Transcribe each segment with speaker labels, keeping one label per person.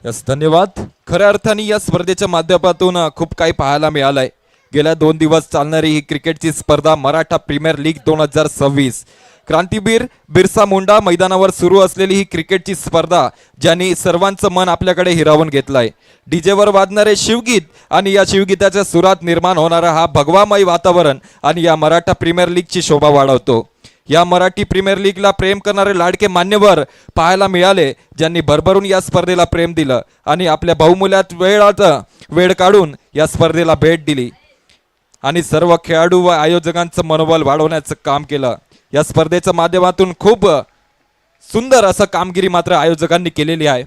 Speaker 1: Yes, धन्यवाद. खऱ्या अर्थाने या स्पर्धेच्या माध्यमातून खूप काही पाहायला मिळालंय. गेल्या 2 दिवस चालणारी ही क्रिकेटची स्पर्धा मराठा प्रीमियर लीग 2026. क्रांतीवीर बिरसा मुंडा मैदानावर सुरू असलेली ही क्रिकेटची स्पर्धा ज्यांनी सर्वांचं मन आपल्याकडे हिरावून घेतलंय. डीजेवर वाजणारे शिवगीत आणि या शिवगीताच्या सुरात निर्माण होणारा हा भगवामय वातावरण आणि या मराठा प्रीमियर लीगची शोभा वाढवतो. या मराठी प्रीमियर लीगला प्रेम करणारे लाडके मान्यवर पाहायला मिळाले, ज्यांनी भरभरून या स्पर्धेला प्रेम दिलं आणि आपल्या बहुमूल्यात वेळ काढून या स्पर्धेला भेट दिली आणि सर्व खेळाडू व आयोजकांचं मनोबल वाढवण्याचं काम केलं. या स्पर्धेच्या माध्यमातून खूप सुंदर असं कामगिरी मात्र आयोजकांनी केलेली आहे.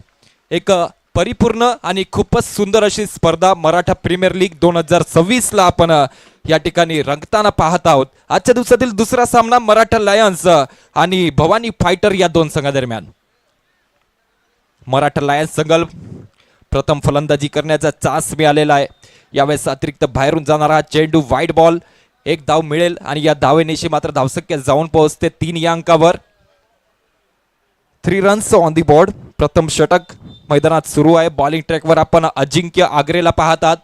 Speaker 1: एक परिपूर्ण आणि खूपच सुंदर अशी स्पर्धा मराठा प्रीमियर लीग 2026ला आपण या ठिकाणी रंगताना पाहत आहोत. आजच्या दिवसातील दुसरा सामना मराठा लायन्स आणि भवानी फायटर या दोन संघादरम्यान. मराठा लायन्स संघ प्रथम फलंदाजी करण्याचा चान्स मिळालेला आहे. यावेळेस अतिरिक्त बाहेरून जाणारा चेंडू वाईड बॉल, एक धाव मिळेल आणि या धावेनिशी मात्र धावसंख्या जाऊन पोहोचते 3 या अंकावर. 3 रन्स ऑन दी बोर्ड. प्रथम षटक मैदानात सुरू आहे. बॉलिंग ट्रॅकवर आपण अजिंक्य आग्रेला पाहतात.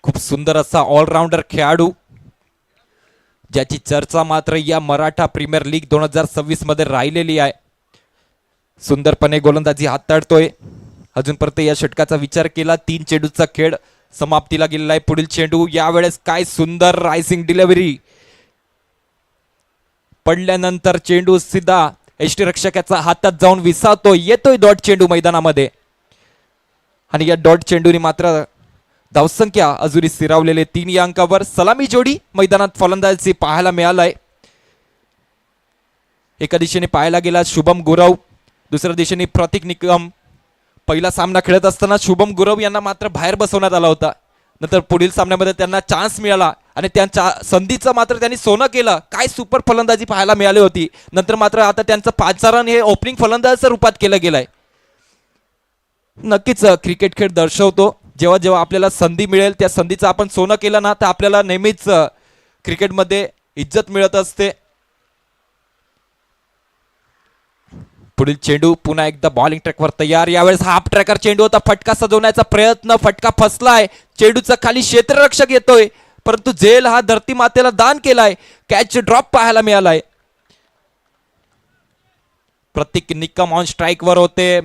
Speaker 1: खूप सुंदर असा ऑलराऊंडर खेळाडू ज्याची चर्चा मात्र या मराठा प्रीमियर लीग 2026 मध्ये राहिलेली आहे. सुंदरपणे गोलंदाजी हाताळतोय. अजूनपर्यंत या षटकाचा विचार केला 3 चेंडूचा खेळ समाप्तीला गेलेला आहे. पुढील चेंडू यावेळेस काय सुंदर रायसिंग डिलिव्हरी. पडल्यानंतर चेंडू सीधा यष्टीरक्षकाच्या हातात जाऊन विसावतोय. येतोय डॉट चेंडू मैदानामध्ये आणि या डॉट चेंडूने मात्र धावसंख्या अजूनही स्थिरावलेले 3 या अंकावर. सलामी जोडी मैदानात फलंदाजी पाहायला मिळालाय. एका दिशेने पाहायला गेला शुभम गुरव, दुसऱ्या दिशेने प्रतीक निकम. पहिला सामना खेळत असताना शुभम गुरव यांना मात्र बाहेर बसवण्यात आला होता. नंतर पुढील सामन्यामध्ये त्यांना चान्स मिळाला आणि त्यांच्या संधीचं मात्र त्यांनी सोनं केलं. काय सुपर फलंदाजी पाहायला मिळाली होती. नंतर मात्र आता त्यांचं पाचारण हे ओपनिंग फलंदाजाच्या रूपात केलं गेलंय. नक्कीच क्रिकेट खेळ दर्शवतो. जेव्हा जेव्हा आपल्याला संधी मिळेल त्या संधीचं आपण सोनं केलं ना तर आपल्याला नेहमीच क्रिकेटमध्ये इज्जत मिळत असते. पुढील चेंडू पुन्हा एकदा बॉलिंग ट्रॅकवर तयार. यावेळेस हाफ ट्रॅकर चेंडू होता. फटका सजवण्याचा प्रयत्न, फटका फसलाय. चेंडूचा खाली क्षेत्ररक्षक येतोय परंतु झेल हा धरती मातेला दान केलाय. कॅच ड्रॉप पाहायला मिळालाय. प्रतीक निकम ऑन स्ट्राइक वर होते.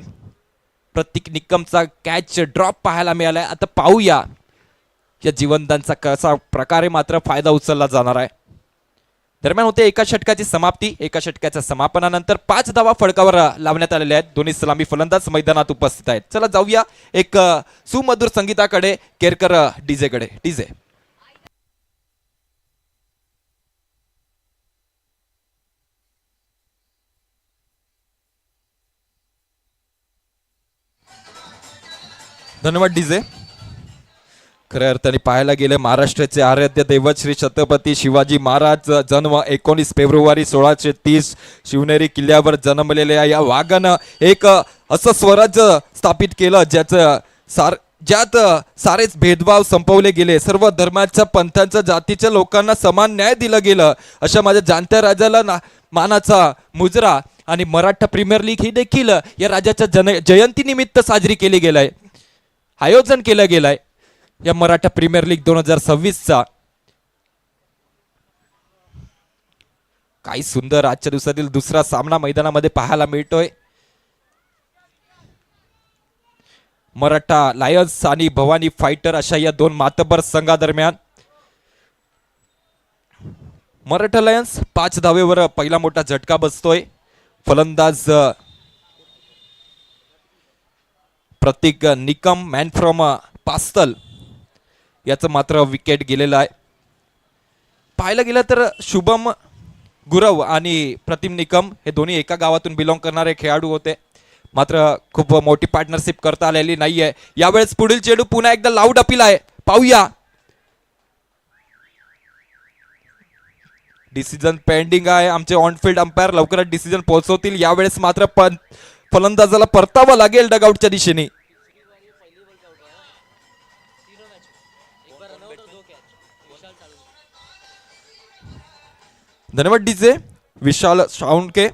Speaker 1: प्रतीक निकमचा कॅच ड्रॉप पाहायला मिळालाय. आता पाहूया या जीवनदानचा कसा प्रकारे मात्र फायदा उचलला जाणार आहे. दरम्यान होते एका षटकाची समाप्ती. एका षटकाच्या समापनानंतर 5 धावा फडकावर लावण्यात आलेल्या आहेत. दोन्ही सलामी फलंदाज मैदानात उपस्थित आहेत. चला जाऊया एक सुमधुर संगीताकडे, केरकर डीजेकडे. डीजे धन्यवाद. डीजे खऱ्या अर्थाने पाहायला गेले महाराष्ट्राचे आराध्य दैवत श्री छत्रपती शिवाजी महाराज जन्म 19 फेब्रुवारी 1630 शिवनेरी किल्ल्यावर जन्मलेल्या या वाघानं एक असं स्वराज्य स्थापित केलं ज्यात सारेच भेदभाव संपवले गेले. सर्व धर्माच्या पंथांच्या जातीच्या लोकांना समान न्याय दिला गेलं. अशा माझ्या जाणत्या राजाला मानाचा मुजरा आणि मराठा प्रीमियर लीग ही देखील या राजाच्या जयंतीनिमित्त साजरी केली गेलाय, आयोजन केलं गेलंय. या मराठा प्रीमियर लीग 2026चा काही सुंदर आजच्या दिवसातील दुसरा सामना मैदानामध्ये पाहायला मिळतोय. मराठा लायन्स आणि भवानी फायटर अशा या दोन मातबर संघादरम्यान. मराठा लायन्स 5 धावेवर पहिला मोठा झटका बसतोय. फलंदाज प्रतीक निकम मॅन फ्रॉम पास्तल याचं मात्र विकेट गेलेलं आहे. पाहायला गेलं तर शुभम गुरव आणि प्रतिम निकम हे दोन्ही एका गावातून बिलॉंग करणारे खेळाडू होते. मात्र खूप मोठी पार्टनरशिप करता आलेली नाहीये. यावेळेस पुढील चेंडू पुन्हा एकदा लाऊड अपील आहे. पाहूया. डिसिजन पेंडिंग आहे. आमचे ऑनफिल्ड अंपायर लवकरच डिसिजन पोहोचवतील. यावेळेस मात्र फलंदाजाला परतावं लागेल डगआउटच्या दिशेने. धन्यवाद डीजे. विशाल शाऊनके.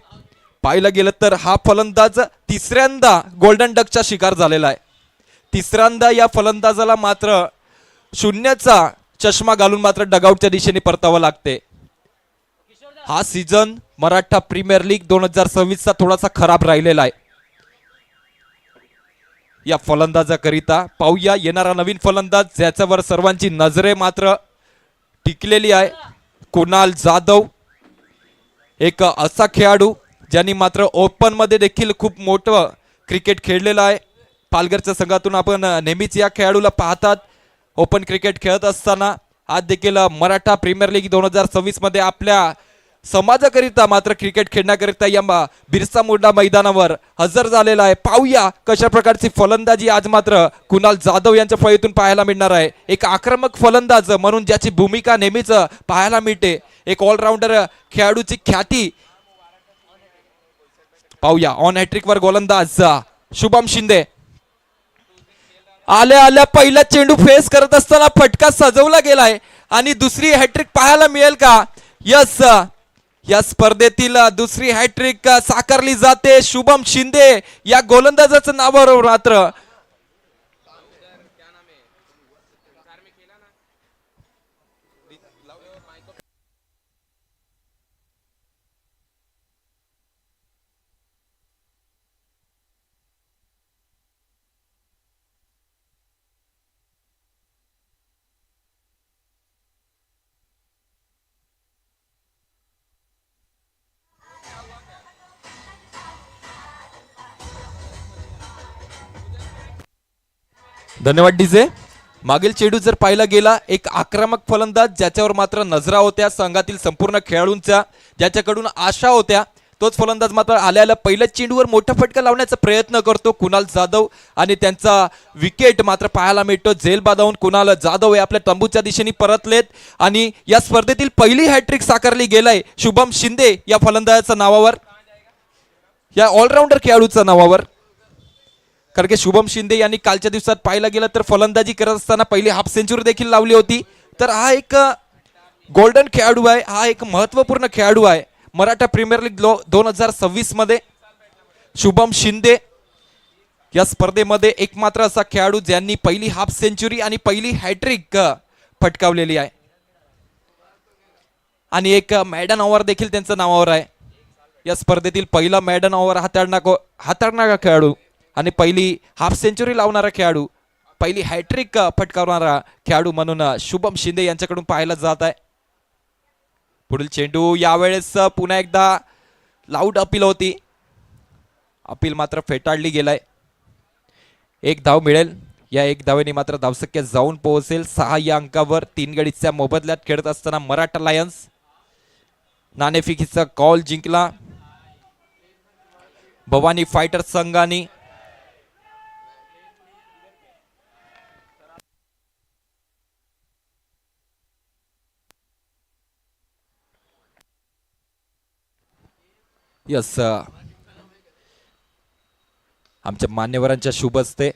Speaker 1: पाहिलं गेलं तर हा फलंदाज तिसऱ्यांदा गोल्डन डकचा शिकार झालेला आहे. तिसऱ्यांदा या फलंदाजाला मात्र शून्याचा चष्मा घालून मात्र डगआउटच्या दिशेने परतावं लागते. हा सीझन मराठा प्रीमियर लीग 2026 चा थोडासा खराब राहिलेला आहे. या फलंदाजाकरिता पाहूया येणारा नवीन फलंदाज ज्याच्यावर सर्वांची नजरे मात्र टिकलेली आहे. कुणाल जाधव, एक असा खेळाडू ज्यांनी मात्र ओपन मध्ये देखील खूप मोठं क्रिकेट खेळलेलं आहे. पालघरच्या संघातून आपण नेहमीच या खेळाडूला पाहतात ओपन क्रिकेट खेळत असताना. आज देखील मराठा प्रीमियर लीग 2026 मध्ये आपल्या समाजाकरिता मात्र क्रिकेट खेळण्याकरिता या बिरसा मुंडा मैदानावर हजर झालेला आहे. पाहूया कशा प्रकारची फलंदाजी आज मात्र कुणाल जाधव यांच्या फळीतून पाहायला मिळणार आहे. एक आक्रमक फलंदाज म्हणून ज्याची भूमिका नेहमीच पाहायला मिळते. एक ऑलराऊंडर खेळाडूची ख्याती. पाहूया ऑन हॅट्रिक वर गोलंदाज शुभम शिंदे. आल्या आल्या पहिला चेंडू फेस करत असताना फटका सजवला गेलाय आणि दुसरी हॅट्रिक पाहायला मिळेल का? यस, या स्पर्धेतील दुसरी हॅट्रिक साकारली जाते. शुभम शिंदे या गोलंदाजाचं नावावर मात्र धन्यवाद डीजे. मागील चेंडू जर पाहिला गेला एक आक्रमक फलंदाज ज्याच्यावर मात्र नजरा होत्या संघातील संपूर्ण खेळाडूंच्या, ज्याच्याकडून आशा होत्या, तोच फलंदाज मात्र आल्याला पहिल्याच चेंडूवर मोठा फटका लावण्याचा प्रयत्न करतो कुणाल जाधव आणि त्यांचा विकेट मात्र पाहायला मिळतो. झेल बादावून कुणाल जाधव हे आपल्या तंबूच्या दिशेने परतलेत आणि या स्पर्धेतील पहिली हॅट्रिक साकारली गेलाय शुभम शिंदे या फलंदाजाच्या नावावर, या ऑलराऊंडर खेळाडूच्या नावावर. कारण की शुभम शिंदे यांनी कालच्या दिवसात पाहायला गेलं तर फलंदाजी करत असताना पहिली हाफ सेंचुरी देखील लावली होती. तर हा एक गोल्डन खेळाडू आहे, हा एक महत्वपूर्ण खेळाडू आहे मराठा प्रीमियर लीग 2026 मध्ये. शुभम शिंदे या स्पर्धेमध्ये एकमात्र असा खेळाडू ज्यांनी पहिली हाफ सेंचुरी आणि पहिली हॅट्रिक फटकावलेली आहे आणि एक मॅडन ओव्हर देखील त्यांच्या नावावर आहे. या स्पर्धेतील पहिला मॅडन ओव्हर हाताळणारा खेळाडू आणि पहिली हाफ सेंचुरी लावणारा खेळाडू, पहिली हॅट्रिक फटकावणारा खेळाडू म्हणून शुभम शिंदे यांच्याकडून पाहायला जात आहे. पुढील चेंडू यावेळेस पुन्हा एकदा लाऊड अपील होती, अपील मात्र फेटाळली गेलाय. एक धाव मिळेल, या एक धावेने मात्र धावसंख्या जाऊन पोहोचेल 6 या अंकावर. 3 गडीच्या मोबदल्यात खेळत असताना मराठा लायन्स नाणेफेकीचा कॉल जिंकला भवानी फायटर संघाने. यस, आमच्या मान्यवरांच्या शुभ हस्ते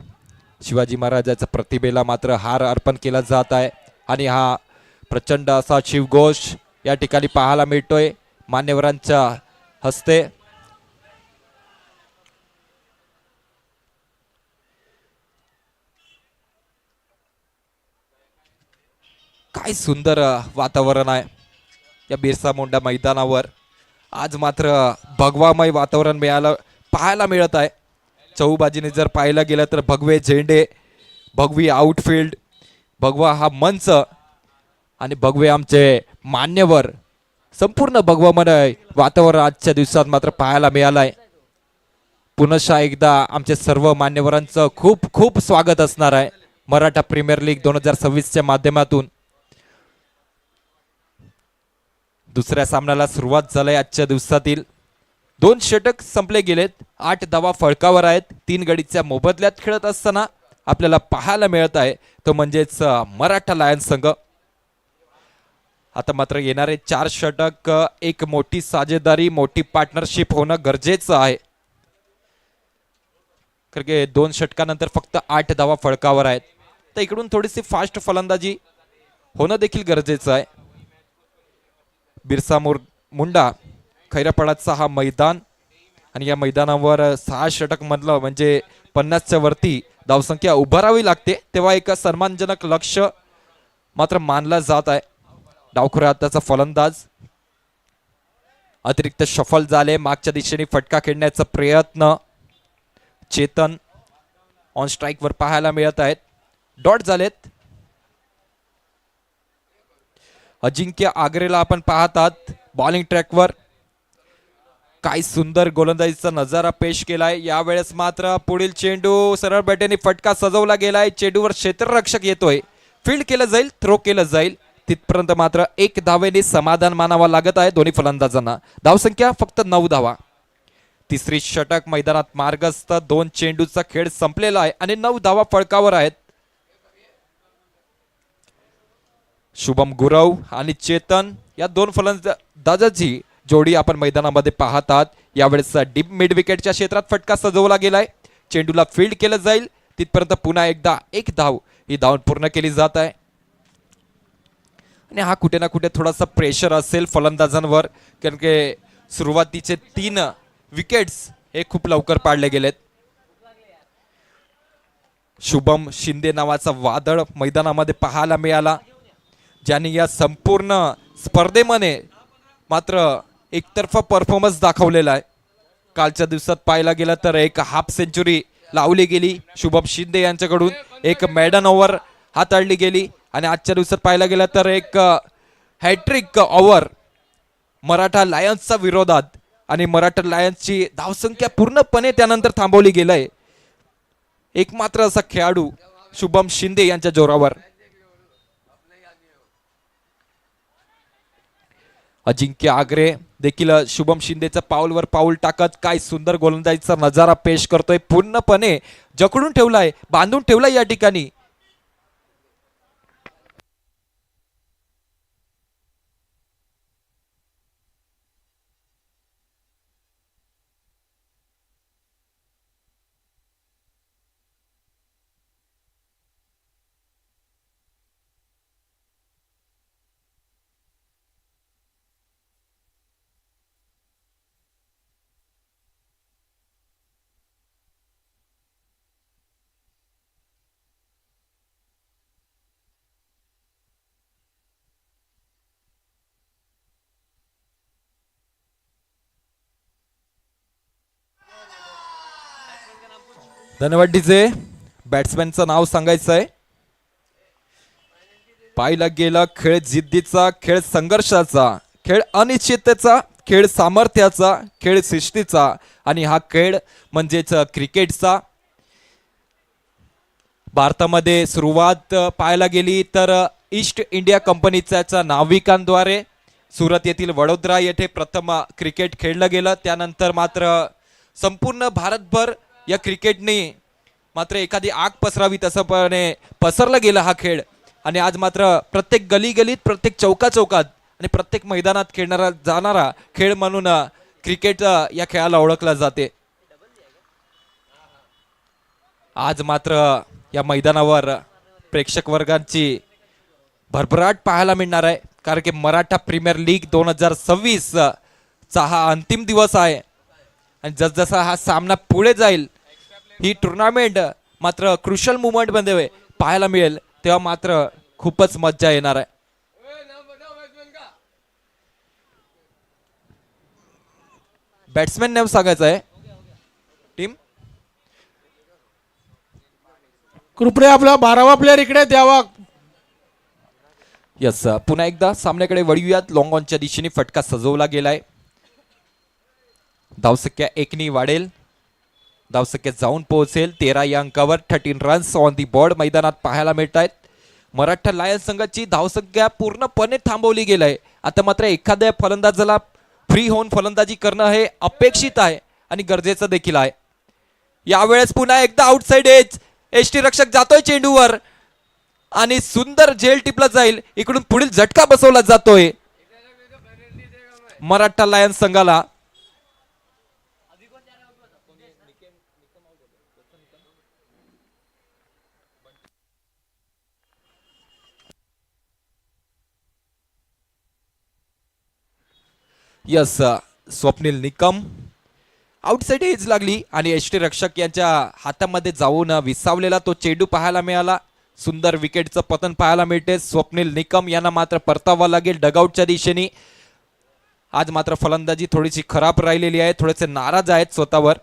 Speaker 1: शिवाजी महाराजांच्या प्रतिमेला मात्र हार अर्पण केला जात आहे आणि हा प्रचंड असा शिवघोष या ठिकाणी पाहायला मिळतोय मान्यवरांच्या हस्ते. काय सुंदर वातावरण आहे या बिरसा मुंडा मैदानावर. आज मात्र भगवामय वातावरण पाहायला मिळत आहे. चौबाजीने जर पाहायला गेलं तर भगवे झेंडे, भगवी आउटफील्ड, भगवा हा मंच आणि भगवे आमचे मान्यवर, संपूर्ण भगवामय वातावरण आजच्या दिवसात मात्र पाहायला मिळालंय. पुनश्च एकदा आमचे सर्व मान्यवरांचं खूप खूप स्वागत असणार आहे मराठा प्रीमियर लीग 2026च्या माध्यमातून. दुसऱ्या सामन्याला सुरुवात झाली. आजच्या दिवसातील 2 षटक संपले गेलेत, 8 धावा फळकावर आहेत. 3 गडीच्या मोबदल्यात खेळत असताना आपल्याला पाहायला मिळत आहे तो म्हणजेच मराठा लायन्स संघ. आता मात्र येणारे 4 षटक एक मोठी साझेदारी, मोठी पार्टनरशिप होणं गरजेचं आहे. कारण की 2 षटकानंतर फक्त 8 धावा फळकावर आहेत, तर इकडून थोडीशी फास्ट फलंदाजी होणं देखील गरजेचं आहे. बिरसा मुंडा खैरापाडाचा हा मैदान आणि या मैदानावर 6 षटक मधलं म्हणजे 50च्या वरती धावसंख्या उभारावी लागते, तेव्हा एक सन्मानजनक लक्ष मात्र मानला जात आहे. डावखुरा हाताचा फलंदाज अतिरिक्त शफल झाले, मागच्या दिशेने फटका खेळण्याचा प्रयत्न चेतन ऑन स्ट्राइक वर पाहायला मिळत आहेत. डॉट झालेत. अजिंक्य आग्रेला आपण पाहतात बॉलिंग ट्रॅकवर. काय सुंदर गोलंदाजीचा नजारा पेश केलाय. यावेळेस मात्र पुढील चेंडू सरळ बॅटेने फटका सजवला गेलाय. चेंडूवर क्षेत्ररक्षक येतोय. फील्ड केलं जाईल, थ्रो केलं जाईल. तिथपर्यंत मात्र 1 धावेने समाधान मानावा लागत आहे दोन्ही फलंदाजांना. धावसंख्या फक्त 9 धावा. तिसरी षटक मैदानात मार्गस्थ. 2 चेंडूचा खेळ संपलेला आहे आणि 9 धावा फळकावर आहेत. शुभम गुरव आणि चेतन या 2 फलंदाजाची जोडी आपण मैदानामध्ये पाहतात. यावेळेस डीप मिड विकेटच्या क्षेत्रात फटका सजवला गेलाय. चेंडूला फील्ड केलं जाईल. तिथपर्यंत पुन्हा एकदा 1 धाव ही धाव पूर्ण केली जात आहे. आणि हा कुठे ना कुठे थोडासा प्रेशर असेल फलंदाजांवर, कारण की सुरुवातीचे 3 विकेट्स हे खूप लवकर पाडले गेलेत. शुभम शिंदे नावाचा वादळ मैदानामध्ये पाहायला मिळाला, ज्यांनी या संपूर्ण स्पर्धेमध्ये मात्र एकतर्फा परफॉर्मन्स दाखवलेला आहे. कालच्या दिवसात पाहायला गेलं तर एक हाफ सेंचुरी लावली गेली शुभम शिंदे यांच्याकडून, एक मॅडन ओव्हर हाताळली गेली आणि आजच्या दिवसात पाहायला गेलं तर एक हॅट्रिक ओव्हर मराठा लायन्सच्या विरोधात, आणि मराठा लायन्सची धावसंख्या पूर्णपणे त्यानंतर थांबवली गेलंय. एक मात्र असा खेळाडू शुभम शिंदे यांच्या जोरावर. अजिंक्य आग्रे देखील शुभम शिंदेचा पाऊलवर पाऊल टाकत काय सुंदर गोलंदाजीचा नजारा पेश करतोय. पूर्णपणे जखडून ठेवलाय, बांधून ठेवलाय या ठिकाणी. धन्यवाद डीजे. बॅट्समॅनचं नाव सांगायचं आहे. पाहिला गेला खेळ जिद्दीचा, खेळ संघर्षाचा, खेळ अनिश्चिततेचा, खेळ सामर्थ्याचा, खेळ शिस्तीचा, आणि हा खेळ म्हणजेच क्रिकेटचा. भारतामध्ये सुरुवात पाहायला गेली तर ईस्ट इंडिया कंपनीच्या नाविकांद्वारे सुरत येथील वडोदरा येथे प्रथम क्रिकेट खेळलं गेलं. त्यानंतर मात्र संपूर्ण भारतभर या क्रिकेटने मात्र एखादी आग पसरावी तसंपणे पसरला गेला हा खेळ. आणि आज मात्र प्रत्येक गलीगलीत, प्रत्येक चौकाचौकात आणि प्रत्येक मैदानात खेळणारा जाणारा खेळ म्हणून क्रिकेट या खेळाला ओळखला जाते. आज मात्र या मैदानावर प्रेक्षक वर्गांची भरभराट पाहायला मिळणार आहे, कारण की मराठा प्रीमियर लीग 2026 चा हा अंतिम दिवस आहे. आणि जसजसा हा सामना पुढे जाईल, ही टुर्नामेंट मात्र क्रुशल मुवमेंट मध्ये पाहायला मिळेल, तेव्हा मात्र खूपच मज्जा येणार आहे. बॅट्समॅन नाव सांगायचं आहे टीम.
Speaker 2: कृपया आपला 12वा प्लेअर इकडे द्यावा.
Speaker 1: यस, पुन्हा एकदा सामन्याकडे वळूयात. लॉंग ऑनच्या दिशेने फटका सजवला गेलाय. धावसंख्या 1 वाढेल. धावसंख्या जाऊन पोहोचेल 13 या अंकावर. 13 रन्स ऑन दी बोर्ड मैदानात पाहायला मिळत आहेत. मराठा लायन्स संघाची धावसंख्या पूर्णपणे थांबवली गेली. आता मात्र एखाद्या फलंदाजाला फ्री होऊन फलंदाजी करणं हे अपेक्षित आहे आणि गरजेचं देखील आहे. यावेळेस पुन्हा एकदा आउटसाइड एज, एसटी रक्षक जातोय चेंडूवर आणि सुंदर झेल टिपला जाईल. इकडून पुढील झटका बसवला जातोय मराठा लायन्स संघाला. Yes, Swapnil Nikam outside edge लागली आणि यष्टीरक्षक यांच्या हातामध्ये जाऊन विसावलेला तो चेंडू पाहायला मिळाला. सुंदर विकेटचं पतन पाहायला मिळते. स्वप्नील निकम यांना मात्र परतावा लागेल डगआउटच्या दिशेने. आज मात्र फलंदाजी थोडीशी खराब राहिलेली आहे, थोडेसे नाराज आहेत स्वतःवर.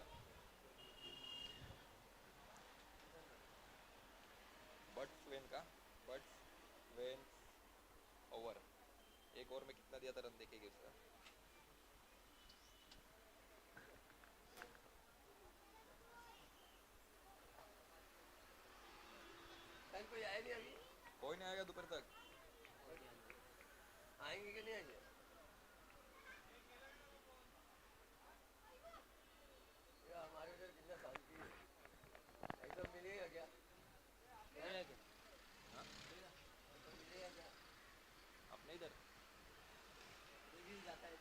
Speaker 1: कोई नहीं आएगा दोपहर तक. आएंगे कि नहीं आएंगे? हमारे इधर कितना शांति है, एकदम मिलेगा क्या? मिलेगा क्या? अपने इधर जाता है.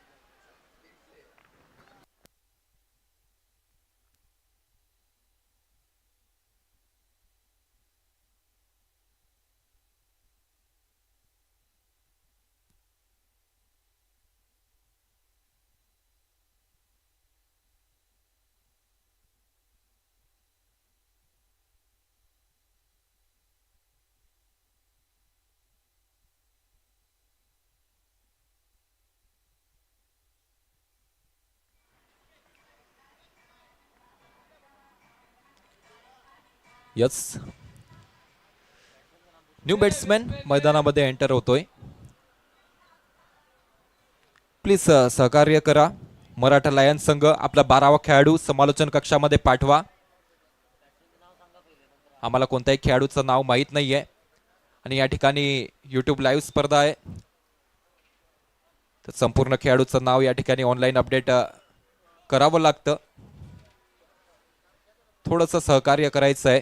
Speaker 1: यस, न्यू बॅट्समॅन मैदानामध्ये एंटर होतोय. प्लीज सहकार्य करा. मराठा लायन्स संघ आपला 12वा खेळाडू समालोचन कक्षामध्ये पाठवा. आम्हाला कोणत्याही खेळाडूचं नाव माहीत नाहीये आणि या ठिकाणी यूट्यूब लाईव्ह स्पर्धा आहे, तर संपूर्ण खेळाडूचं नाव या ठिकाणी ऑनलाईन अपडेट करावं लागतं. थोडंसं सहकार्य करायचं आहे.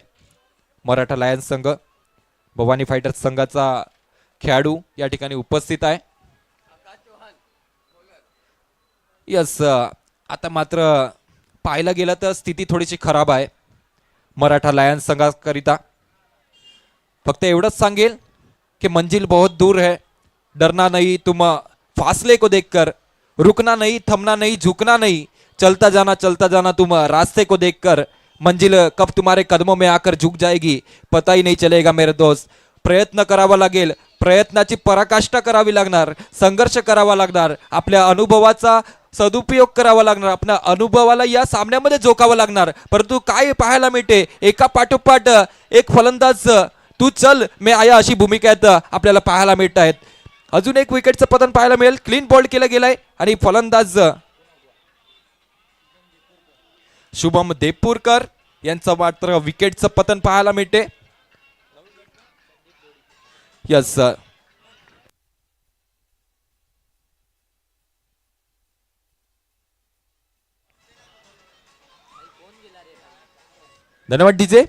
Speaker 1: मराठा लायन्स संघ, भवानी फायटर्स संघाचा खेळाडू या ठिकाणी उपस्थित आहे. यस, आता मात्र पाहायला गेलं तर स्थिती थोडीशी खराब आहे मराठा लायन्स संघाकरिता. फक्त एवढंच सांगेल कि मंजिल बहुत दूर है, डरना नहीं तुम फासले को देखकर, रुकना नहीं थमना नहीं झुकना नहीं, चलता जाना तुम रास्ते को देखकर, मंजिल कब तुम्हारे कदमों में आकर झुक जाएगी पता ही नहीं चलेगा मेरे दोस्त. प्रयत्न करावा लागेल, प्रयत्नाची पराकाष्ठा करावी लागणार, संघर्ष करावा लागणार, आपल्या अनुभवाचा सदुपयोग करावा लागणार, आपल्या अनुभवाला या सामन्यामध्ये झोकावं लागणार. परंतु काय पाहायला मिळते, एका पाठोपाठ एक फलंदाज तू चल मैं आया अशी भूमिकेत आपल्याला पाहायला मिळत आहेत. अजून एक विकेटचं पतन पाहायला मिळेल. क्लीन बॉल्ड केलं गेलाय आणि फलंदाज शुभम देवपूरकर यांचं मात्र विकेटचं पतन पाहायला मिळते. यस, धन्यवाद डीजे.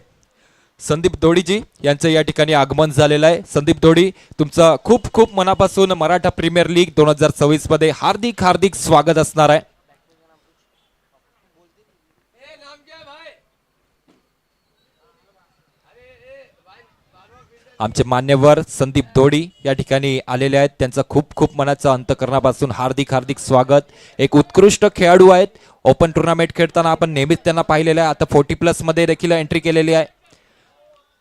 Speaker 1: संदीप दोडीजी यांचं या ठिकाणी आगमन झालेलं आहे. संदीप दोडी, तुमचं खूप खूप मनापासून मराठा प्रीमियर लीग 2026 मध्ये हार्दिक हार्दिक स्वागत असणार आहे. आमचे मान्यवर संदीप दोडी या ठिकाणी आलेले आहेत. त्यांचं खूप खूप मनाचं अंतकरणापासून हार्दिक हार्दिक स्वागत. एक उत्कृष्ट खेळाडू आहेत. ओपन टुर्नामेंट खेळताना आपण नेहमीच त्यांना पाहिलेलं आहे. आता 40+ मध्ये देखील एंट्री केलेली आहे.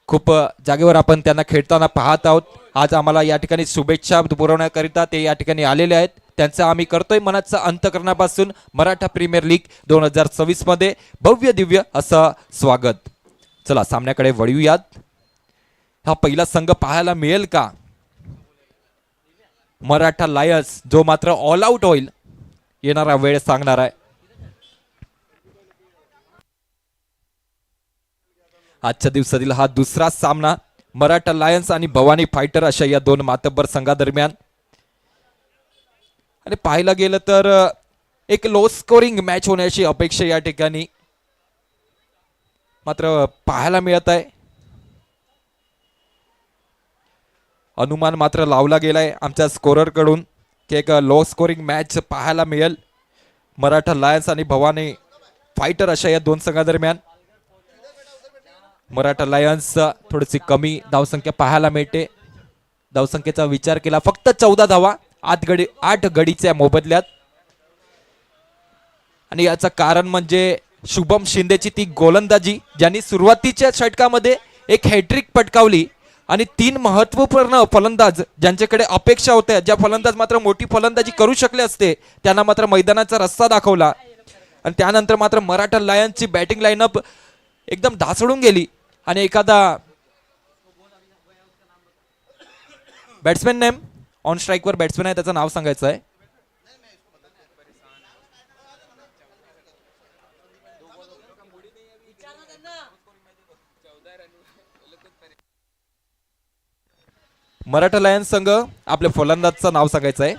Speaker 1: खूप जागेवर आपण त्यांना खेळताना पाहत आहोत. आज आम्हाला या ठिकाणी शुभेच्छा पुरवण्याकरिता ते या ठिकाणी आलेले आहेत. त्यांचं आम्ही करतोय मनाचं अंतकरणापासून मराठा प्रीमियर लीग 2026 मध्ये भव्य दिव्य असं स्वागत. चला सामन्याकडे वळूयात. हा पहिला संघ पाहायला मिळेल का? मराठा लायन्स, जो मात्र ऑल आउट होईल येणारा वेळ सांगणार आहे. आजच्या दिवसातील हा दुसरा सामना मराठा लायन्स आणि भवानी फायटर अशा या दोन मातब्बर संघादरम्यान. आणि पाहायला गेलं तर एक लो स्कोरिंग मॅच होण्याची अपेक्षा या ठिकाणी मात्र पाहायला मिळत आहे. अनुमान मात्र लावला गेलाय आमच्या स्कोरर कडून की एक लो स्कोरिंग मॅच पाहायला मिळेल मराठा लायन्स आणि भवानी फायटर अशा या दोन संघादरम्यान. मराठा लायन्स थोडीशी कमी धावसंख्या पाहायला मिळते. धावसंख्येचा विचार केला फक्त 14 धावा 8 गडीच्या मोबदल्यात. आणि याचं कारण म्हणजे शुभम शिंदेची ती गोलंदाजी, ज्यांनी सुरुवातीच्या षटकामध्ये एक हॅट्रिक पटकावली आणि 3 महत्वपूर्ण फलंदाज ज्यांच्याकडे अपेक्षा होत्या, ज्या फलंदाज मात्र मोठी फलंदाजी करू शकले असते, त्यांना मात्र मैदानाचा रस्ता दाखवला. आणि त्यानंतर मात्र मराठा लायन्सची बॅटिंग लाईनअप एकदम ढासळून गेली आणि एखादा बॅट्समॅन नेम ऑन स्ट्राईकवर बॅट्समॅन आहे, त्याचं नाव सांगायचं आहे. मराठा लायन्स संघ आपल्या फलंदाजचं नाव सांगायचं आहे.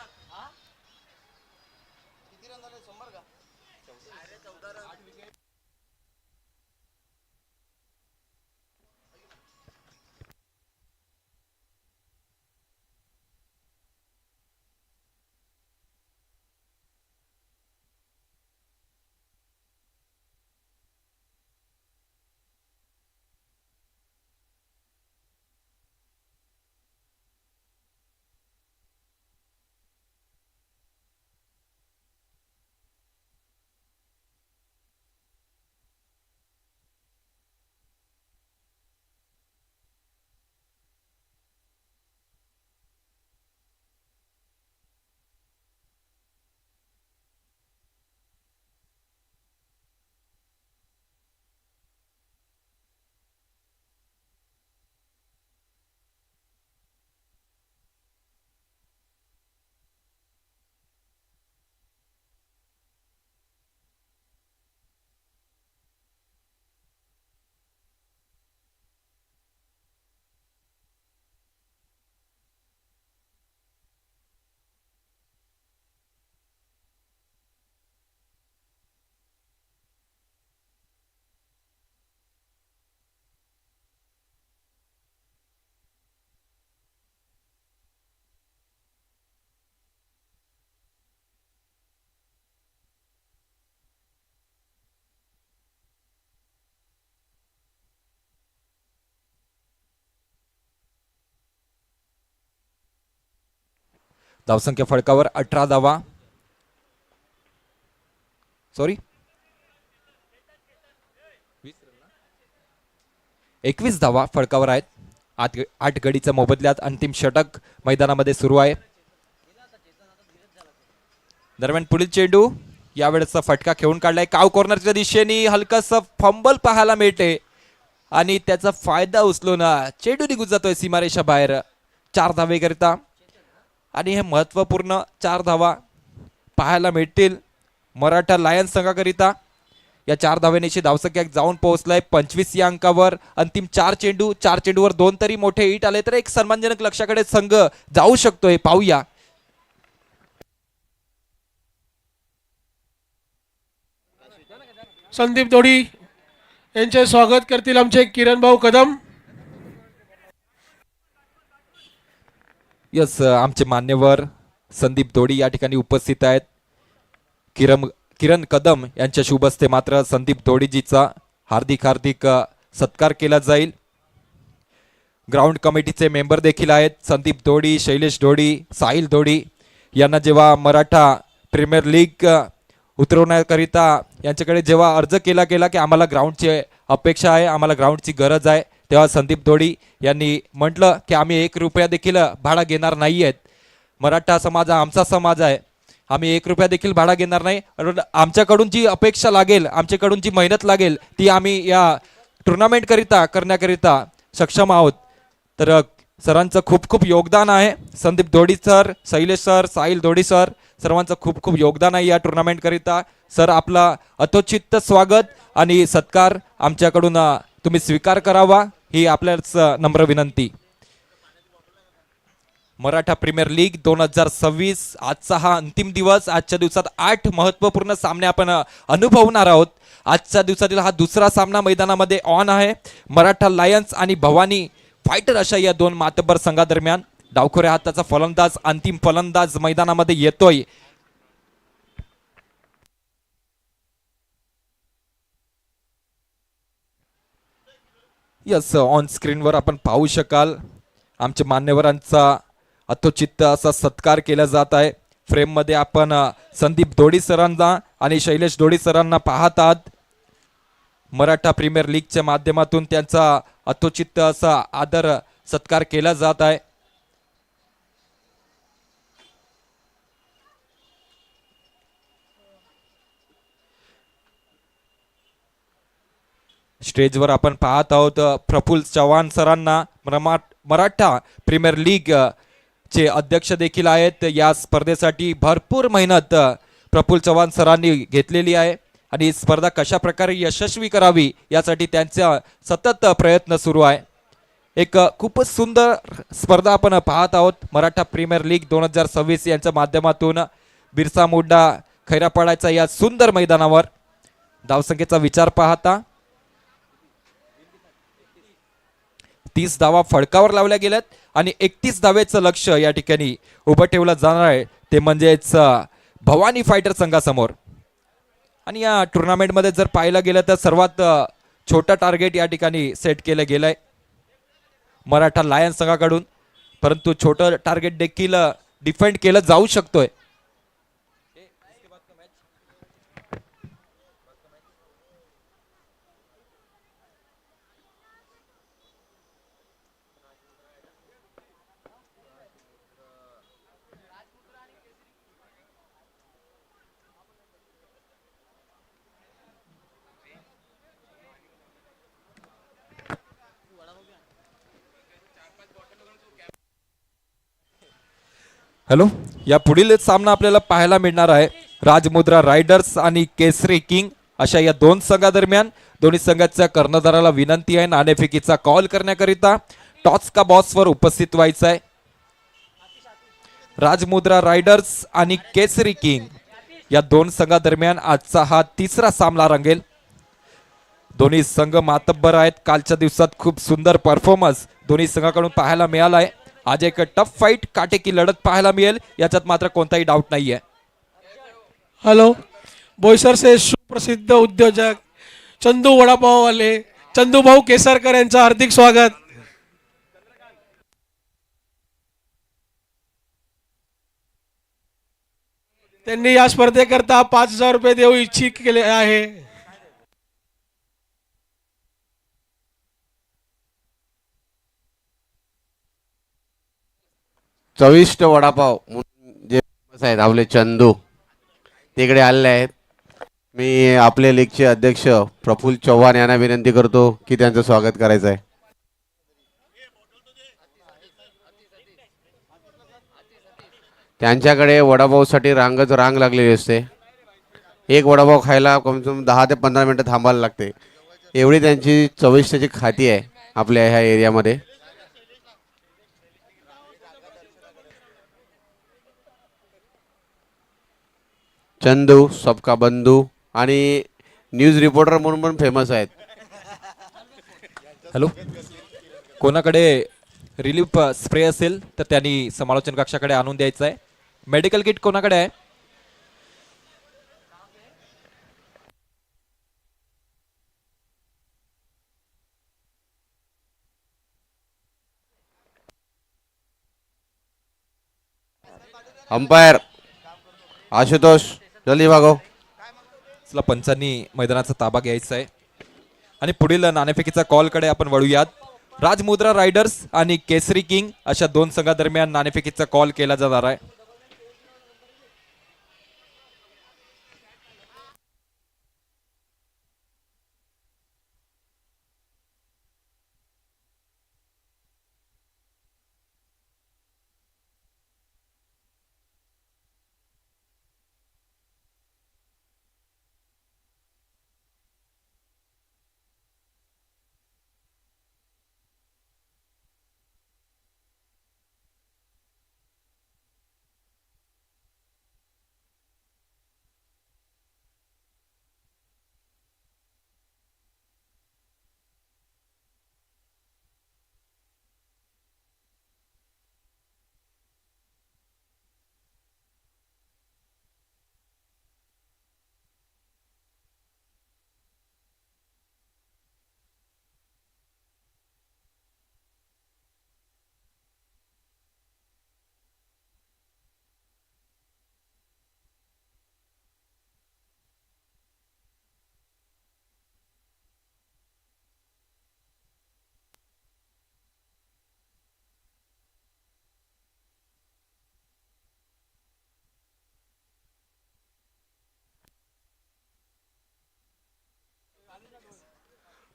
Speaker 1: धावसंख्या फळकावर 18 धावा, सॉरी 21 धावा फळकावर आहेत. 8 गडीच्या मोबदल्यात अंतिम षटक मैदानामध्ये सुरू आहे. दरम्यान पुढील चेंडू यावेळेचा फटका खेळून काढलाय काव कॉर्नरच्या दिशेने. हलकासा फंबल पाहायला मिळते आणि त्याचा फायदा उचलून चेंडू निघून जातोय सीमारेषा बाहेर. 4 धावेकरिता आणि हे महत्वपूर्ण 4 धावा पाहायला मिळतील मराठा लायन्स संघाकरिता. या 4 धावेनेची धावसंख्या जाऊन पोहोचलाय 25 या अंकावर. अंतिम 4 चेंडूवर 2 तरी मोठे हिट आले तर एक सन्मानजनक लक्ष्याकडे संघ जाऊ शकतोय. पाहूया.
Speaker 2: संदीप दोडी यांचे स्वागत करतील आमचे किरण भाऊ कदम.
Speaker 1: यस, आमचे मान्यवर संदीप दोडी या ठिकाणी उपस्थित आहेत. किरण कदम यांच्या शुभ हस्ते मात्र संदीप दोडीजीचा हार्दिक सत्कार केला जाईल. ग्राउंड कमिटीचे मेंबर देखील आहेत. संदीप दोडी, शैलेश दोडी, साहिल दोडी यांना जेव्हा मराठा प्रीमियर लीग उतरवण्याकरिता यांच्याकडे जेव्हा अर्ज केला गेला की आम्हाला ग्राउंडची अपेक्षा आहे, आम्हाला ग्राउंडची गरज आहे, तेव्हा संदीप दोडी यांनी म्हटलं की आम्ही 1 रुपया देखील भाडा घेणार नाही आहेत. मराठा समाज हा आमचा समाज आहे, आम्ही 1 रुपया देखील भाडा घेणार नाही. आमच्याकडून जी अपेक्षा लागेल, आमच्याकडून जी मेहनत लागेल ती आम्ही या टुर्नामेंट करण्याकरिता सक्षम आहोत. तर सरांचं खूप खूप योगदान आहे. Sandeep Dodi sir, Shailesh sir, Sahil Dodi sir सर्वांचं खूप खूप योगदान आहे या टुर्नामेंट करिता. सर, आपला अतोचित स्वागत आणि सत्कार आमच्याकडून तुम्ही स्वीकार करावा ही आपल्याच नम्र विनंती. मराठा प्रीमियर लीग 2026 आजचा हा अंतिम दिवस. आजच्या दिवसात 8 महत्वपूर्ण सामने आपण अनुभवणार आहोत. आजच्या दिवसातील हा दुसरा सामना मैदानामध्ये ऑन आहे. मराठा लायन्स आणि भवानी फायटर अशा या 2 मातब्बर संघादरम्यान. डावखोऱ्या हाताचा फलंदाज, अंतिम फलंदाज मैदानामध्ये येतोय. यस, ऑन स्क्रीनवर आपण पाहू शकाल आमच्या मान्यवरांचा अतोचित असा सत्कार केला जात आहे. फ्रेम मध्ये आपण संदीप दोडी सरांना आणि शैलेश दोडी सरांना पाहत आहात. मराठा प्रीमियर लीगच्या माध्यमातून त्यांचा अतोचित असा आदर सत्कार केला जात आहे. स्टेजवर आपण पाहत आहोत प्रफुल्ल चव्हाण सरांना, मराठा प्रीमियर लीग चे अध्यक्ष देखील आहेत. या स्पर्धेसाठी भरपूर मेहनत प्रफुल्ल चव्हाण सरांनी घेतलेली आहे आणि ही स्पर्धा कशा प्रकारे यशस्वी करावी यासाठी त्यांचा सतत प्रयत्न सुरू आहे. एक खूपच सुंदर स्पर्धा आपण पाहत आहोत. मराठा प्रीमियर लीग 2026 यांच्या माध्यमातून बिरसा मुंडा खैरापाड्याच्या या सुंदर मैदानावर धावसंख्येचा विचार पाहता 30 धावा फडकावर लावल्या गेल्यात आणि 31 धावेचं लक्ष या ठिकाणी उभं ठेवलं जाणार आहे, ते म्हणजेच भवानी फायटर संघासमोर. आणि या टुर्नामेंटमध्ये जर पाहायला गेलं तर सर्वात छोटा टार्गेट या ठिकाणी सेट केलं गेलंय मराठा लायन्स संघाकडून, परंतु छोटं टार्गेट देखील डिफेंड केलं जाऊ शकतोय. हॅलो, या पुढील सामना आपल्याला पाहायला मिळणार आहे राजमुद्रा रायडर्स आणि केसरी किंग अशा या दोन संघादरम्यान. दोन्ही संघाच्या कर्णधाराला विनंती आहे नाणेफेकीचा कॉल करण्याकरिता टॉस का बॉक्सवर उपस्थित व्हायचं आहे. राजमुद्रा रायडर्स आणि केसरी किंग या दोन संघादरम्यान आजचा हा तिसरा सामना रंगेल. दोन्ही संघ मातब्बर आहेत. कालच्या दिवसात खूप सुंदर परफॉर्मन्स दोन्ही संघाकडून पाहायला मिळाला आहे. आज एक टफ फाईट, काटेकी लढत पाहायला मिळेल याच्यात मात्र कोणताही डाऊट नाहीये.
Speaker 2: हॅलो, बोईसर से सुप्रसिद्ध उद्योजक चंदू वडापाव वाले चंदू भाऊ केसरकर यांचं हार्दिक स्वागत. त्यांनी या स्पर्धेकरता 5,000 रुपये देऊ इच्छित केले आहे.
Speaker 3: चविष्ट वडापाव जे फेमस आहेत आपले चंदू, तिकडे आलेले आहेत. मी आपले लीगचे अध्यक्ष प्रफुल्ल चव्हाण यांना विनंती करतो की त्यांचं स्वागत करायचं आहे. त्यांच्याकडे वडापावसाठी रांग लागलेली असते. एक वडापाव खायला कमीत कमी 10 ते 15 मिनिटं थांबायला लागते. एवढी त्यांची चविष्टची खाती आहे आपल्या ह्या एरियामध्ये. चंदू सबका बंधू आणि न्यूज रिपोर्टर म्हणून पण फेमस आहेत.
Speaker 1: हॅलो, कोणाकडे रिलीफ स्प्रे असेल तर त्यांनी समालोचन कक्षाकडे आणून द्यायचं आहे. मेडिकल किट कोणाकडे आहे?
Speaker 3: अंपायर आशुतोष जल्दी भागो.
Speaker 1: चला, पंचांनी मैदानाचा ताबा घ्यायचा आहे आणि पुढील नाणेफेकीचा कॉलकडे आपण वळूयात. राजमुद्रा रायडर्स आणि केसरी किंग अशा दोन संघादरम्यान नाणेफेकीचा कॉल केला जाणार आहे.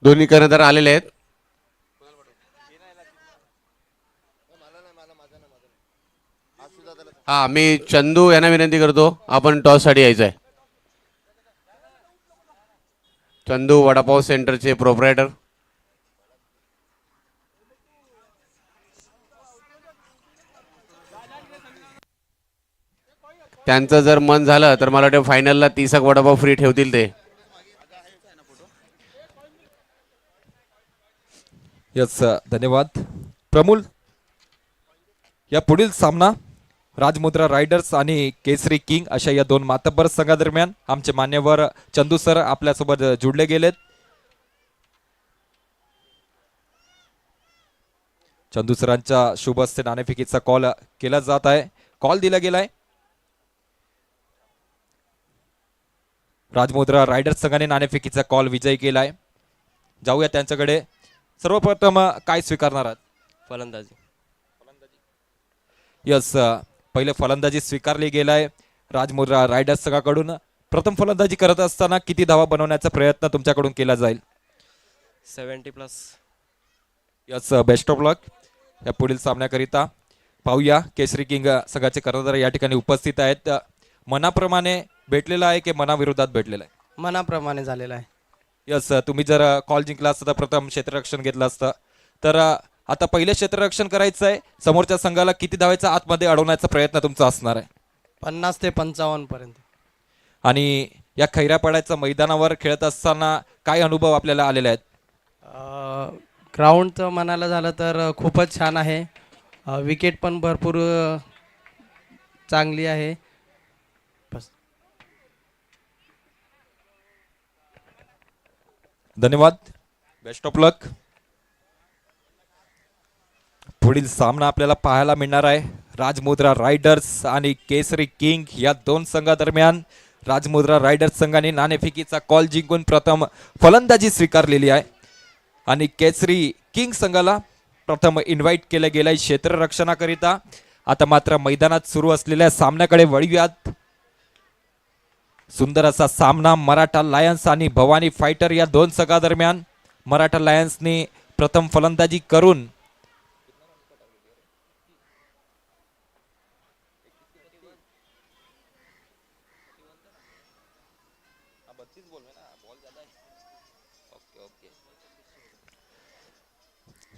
Speaker 3: दोन्ही कर्णधार आलेले आहेत. हा, मी चंदू यांना विनंती करतो, आपण टॉस साठी यायचं आहे. चंदू वडापाव सेंटरचे प्रोप्रायटर. त्यांचं जर मन झालं तर मला वाटतं फायनलला 30 वडापाव फ्री ठेवतील ते.
Speaker 1: यस धन्यवाद प्रमूल. या पुढील सामना राजमुद्रा रायडर्स आणि केसरी किंग अशा या दोन मातब्बर संघादरम्यान आमचे मान्यवर चंदू सर आपल्यासोबत जुडले गेलेत. चंदू सरांच्या शुभ हस्ते नाणेफेकीचा कॉल केला जात आहे. कॉल दिला गेलाय. राजमुद्रा रायडर्स संघाने नाणेफेकीचा कॉल विजयी केलाय. जाऊया त्यांच्याकडे. सर्वप्रथम काय स्वीकारणार आहात?
Speaker 4: फलंदाजी.
Speaker 1: यस पहिले फलंदाजी स्वीकारली गेलाय राजमुद्रा रायडर्स संघाकडून. प्रथम फलंदाजी करत असताना किती धावा बनवण्याचा प्रयत्न तुमच्याकडून केला जाईल?
Speaker 4: 70+.
Speaker 1: यस बेस्ट ऑफ लक या पुढील सामन्याकरिता. पाहूया केसरी किंग संघाचे कर्णधार या ठिकाणी उपस्थित आहेत. मनाप्रमाणे भेटलेला आहे की मनाविरोधात भेटलेला आहे?
Speaker 4: मनाप्रमाणे झालेला आहे.
Speaker 1: यस तुम्ही जर कॉल जिंकला असता तर प्रथम क्षेत्ररक्षण घेतलं असतं. तर आता पहिले क्षेत्ररक्षण करायचं आहे. समोरच्या संघाला किती धावायचा आतमध्ये अडवण्याचा प्रयत्न तुमचा असणार आहे?
Speaker 4: 50 ते 55 पर्यंत.
Speaker 1: आणि या खैरापाड्याच्या मैदानावर खेळत असताना काय अनुभव आपल्याला आलेले आहेत?
Speaker 4: ग्राउंडचं म्हणायला झालं तर खूपच छान आहे. विकेट पण भरपूर चांगली आहे. बस.
Speaker 1: धन्यवाद बेस्ट ऑफ लक. पुढील सामना आपल्याला पाहायला मिळणार आहे राजमुद्रा रायडर्स आणि केसरी किंग या दोन संघादरम्यान. राजमुद्रा रायडर्स संघाने नाणेफेकीचा कॉल जिंकून प्रथम फलंदाजी स्वीकारलेली आहे आणि केसरी किंग संघाला प्रथम इन्व्हाइट केलं गेलंय क्षेत्ररक्षणाकरिता. आता मात्र मैदानात सुरू असलेल्या सामन्याकडे वळूयात. सुंदर असा सामना मराठा लायन्स आणि भवानी फायटर या दोन संघादरम्यान. मराठा लायन्सने प्रथम फलंदाजी करून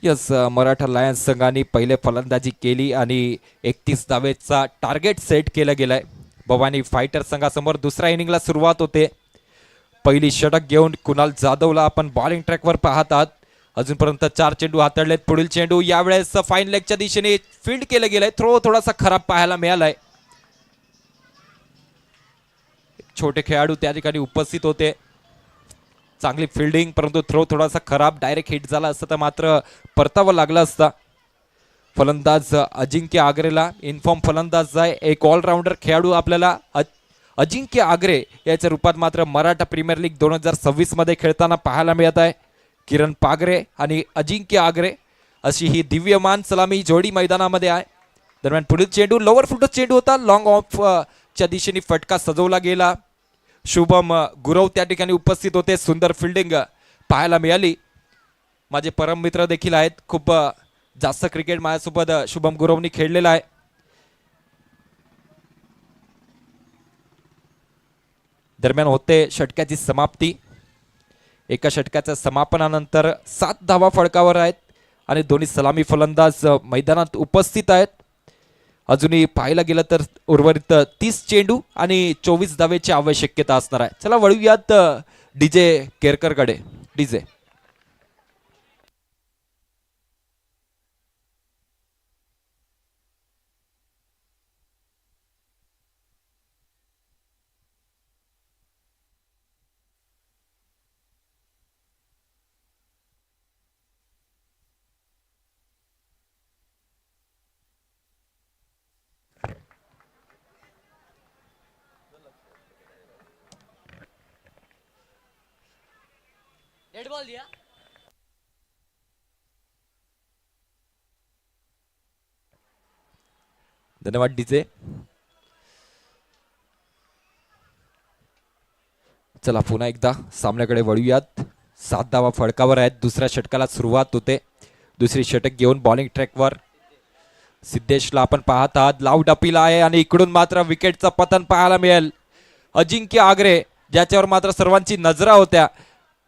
Speaker 1: यस मराठा लायन्स संघाने पहिले फलंदाजी केली आणि 31 धावेचा टार्गेट सेट केला गेलाय. भवानी फायटर संघासमोर दुसऱ्या इनिंगला सुरुवात होते. पहिली षटक घेऊन कुणाल जाधवला आपण बॉलिंग ट्रॅकवर पाहत आहात. अजूनपर्यंत 4 चेंडू हाताळलेत. पुढील चेंडू यावेळेस फाईन लेगच्या दिशेने फील्ड केलं गेलंय. थ्रो थोडासा खराब पाहायला मिळालाय. छोटे खेळाडू त्या ठिकाणी उपस्थित होते. चांगली फिल्डिंग परंतु थ्रो थोडासा खराब. डायरेक्ट हिट झाला असता तर मात्र परतावा लागला असता. फलंदाज अजिंक्य आग्रेला इन्फॉर्म फलंदाज आहे. एक ऑलराऊंडर खेळाडू आपल्याला अजिंक्य आग्रे याच्या रूपात मात्र मराठा प्रीमियर लीग 2026 मध्ये खेळताना पाहायला मिळत आहे. किरण पागरे आणि अजिंक्य आग्रे अशी ही दिव्यमान सलामी जोडी मैदानामध्ये आहे. दरम्यान पुढील चेंडू लोअर फुटच चेंडू होता. लॉंग ऑफ च्या दिशेने फटका सजवला गेला. शुभम गुरव त्या ठिकाणी उपस्थित होते. सुंदर फिल्डिंग पाहायला मिळाली. माझे परम मित्र देखील आहेत. खूप जास्त क्रिकेट माझ्यासोबत शुभम गुरवनी खेळलेला आहे. दरम्यान होते षटकाची समाप्ती. एका षटकाच्या समापनानंतर 7 धावा फळकावर आहेत आणि दोन्ही सलामी फलंदाज मैदानात उपस्थित आहेत. अजूनही पाहायला गेलं तर उर्वरित 30 चेंडू आणि 24 धावेची आवश्यकता असणार आहे. चला वळूयात डीजे केरकरकडे. डीजे
Speaker 4: डेड बॉल दिया.
Speaker 1: धन्यवाद डीजे. चला पुन्हा एकदा सामन्याकडे वळूयात. 7 धावा फडकावर आहेत. दुसऱ्या षटकाला सुरुवात होते. दुसरी षटक घेऊन बॉलिंग ट्रॅकवर सिद्धेशला आपण पाहत आहात. लाव डपीला आहे आणि इकडून मात्र विकेटचं पतन पाहायला मिळेल. अजिंक्य आगरे ज्याच्यावर मात्र सर्वांची नजरा होत्या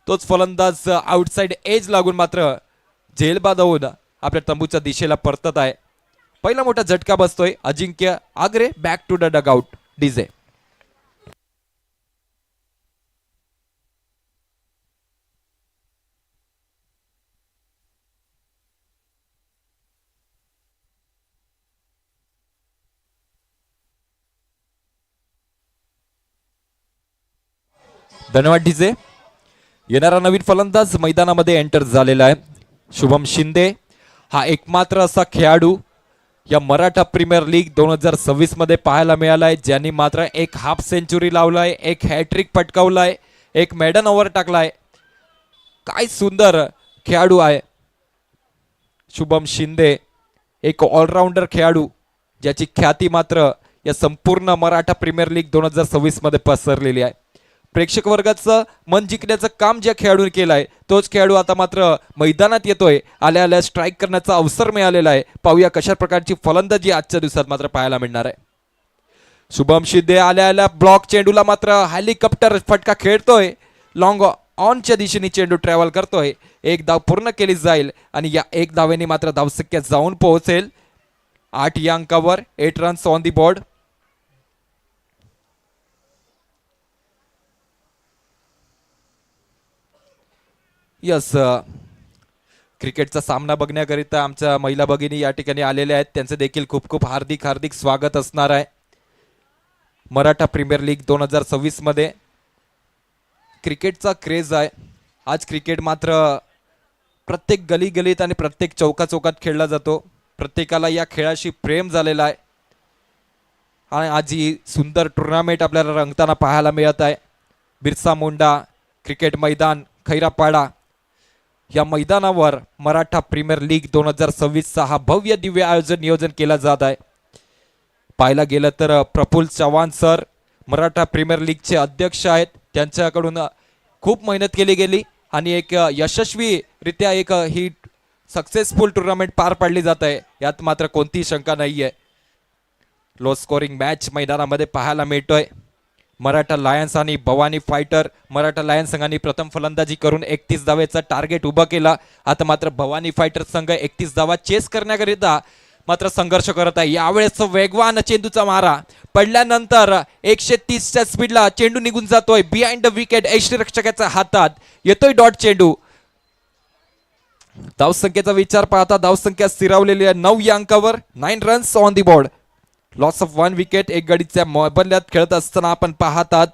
Speaker 1: तोच फलंदाज आउटसाइड एज लागून मात्र झेलबाद होऊन आपल्या तंबूच्या दिशेला परतत आहे. पहिला मोठा झटका बसतोय. Ajinkya Agre back to the dugout. DJ धन्यवाद डीजे. येणारा नवीन फलंदाज मैदानामध्ये एंटर झालेला आहे. शुभम शिंदे हा एकमात्र असा खेळाडू या मराठा प्रीमियर लीग 2026 मध्ये पाहायला मिळालाय ज्यांनी मात्र एक हाफ सेंचुरी लावलाय, एक हॅट्रिक पटकावलाय, एक मेडन ओव्हर टाकलाय. काय सुंदर खेळाडू आहे शुभम शिंदे. एक ऑलराऊंडर खेळाडू ज्याची ख्याती मात्र या संपूर्ण मराठा प्रीमियर लीग 2026 मध्ये पसरलेली आहे. प्रेक्षक वर्गाचं मन जिंकण्याचं काम ज्या खेळाडूने केलंय तोच खेळाडू आता मात्र मैदानात येतोय. आल्या आल्या स्ट्राईक करण्याचा अवसर मिळालेला आहे. पाहूया कशा प्रकारची फलंदाजी आजच्या दिवसात मात्र पाहायला मिळणार आहे. शुभम शिंदे आल्या आल्या ब्लॉक चेंडूला मात्र हेलिकॉप्टर फटका खेळतोय. लॉंग ऑनच्या दिशेने चेंडू ट्रॅव्हल करतोय. एक धाव पूर्ण केली जाईल आणि या एक धावेने मात्र धावसंख्या जाऊन पोहोचेल 8 या अंकावर. 8 runs on the board. Yes, क्रिकेटचा सामना बघण्याकरिता आमच्या महिला भगिनी या ठिकाणी आलेल्या आहेत. त्यांचं देखील खूप खूप हार्दिक हार्दिक स्वागत असणार आहे. मराठा प्रीमियर लीग 2026 मध्ये क्रिकेटचा क्रेज आहे. आज क्रिकेट मात्र प्रत्येक गली गलीत आणि प्रत्येक चौका चौकात खेळला जातो. प्रत्येकाला या खेळाशी प्रेम झालेला आहे आणि आज ही सुंदर टुर्नामेंट आपल्याला रंगताना पाहायला मिळत आहे. बिरसा मुंडा क्रिकेट मैदान खैरापाडा या मैदानावर मराठा प्रीमियर लीग 2026 चा हा भव्य दिव्य आयोजन नियोजन केला जात आहे. पाहायला गेलं तर प्रफुल्ल चव्हाण सर मराठा प्रीमियर लीगचे अध्यक्ष आहेत. त्यांच्याकडून खूप मेहनत केली गेली आणि एक यशस्वीरित्या एक ही सक्सेसफुल टुर्नामेंट पार पाडली जात आहे. यात मात्र कोणतीही शंका नाही आहे. लो स्कोरिंग मॅच मैदानामध्ये पाहायला मिळतोय. मराठा लायन्स आणि भवानी फायटर. मराठा लायन्स संघाने प्रथम फलंदाजी करून 31 धावेचा टार्गेट उभा केला. आता मात्र भवानी फायटर संघ 31 धावा चेस करण्याकरिता मात्र संघर्ष करत आहे. यावेळेस वेगवान चेंडूचा मारा पडल्यानंतर 130च्या स्पीडला चेंडू निघून जातोय बिहाइंड द विकेट. यष्टीरक्षकाच्या हातात येतोय डॉट चेंडू. धावसंख्येचा विचार पाहता धावसंख्या स्थिरावलेली आहे 9 या अंकावर. 9 runs on the board. Loss of 1 wicket. एक गडीच्या मोबदल्यात खेळत असताना आपण पाहतात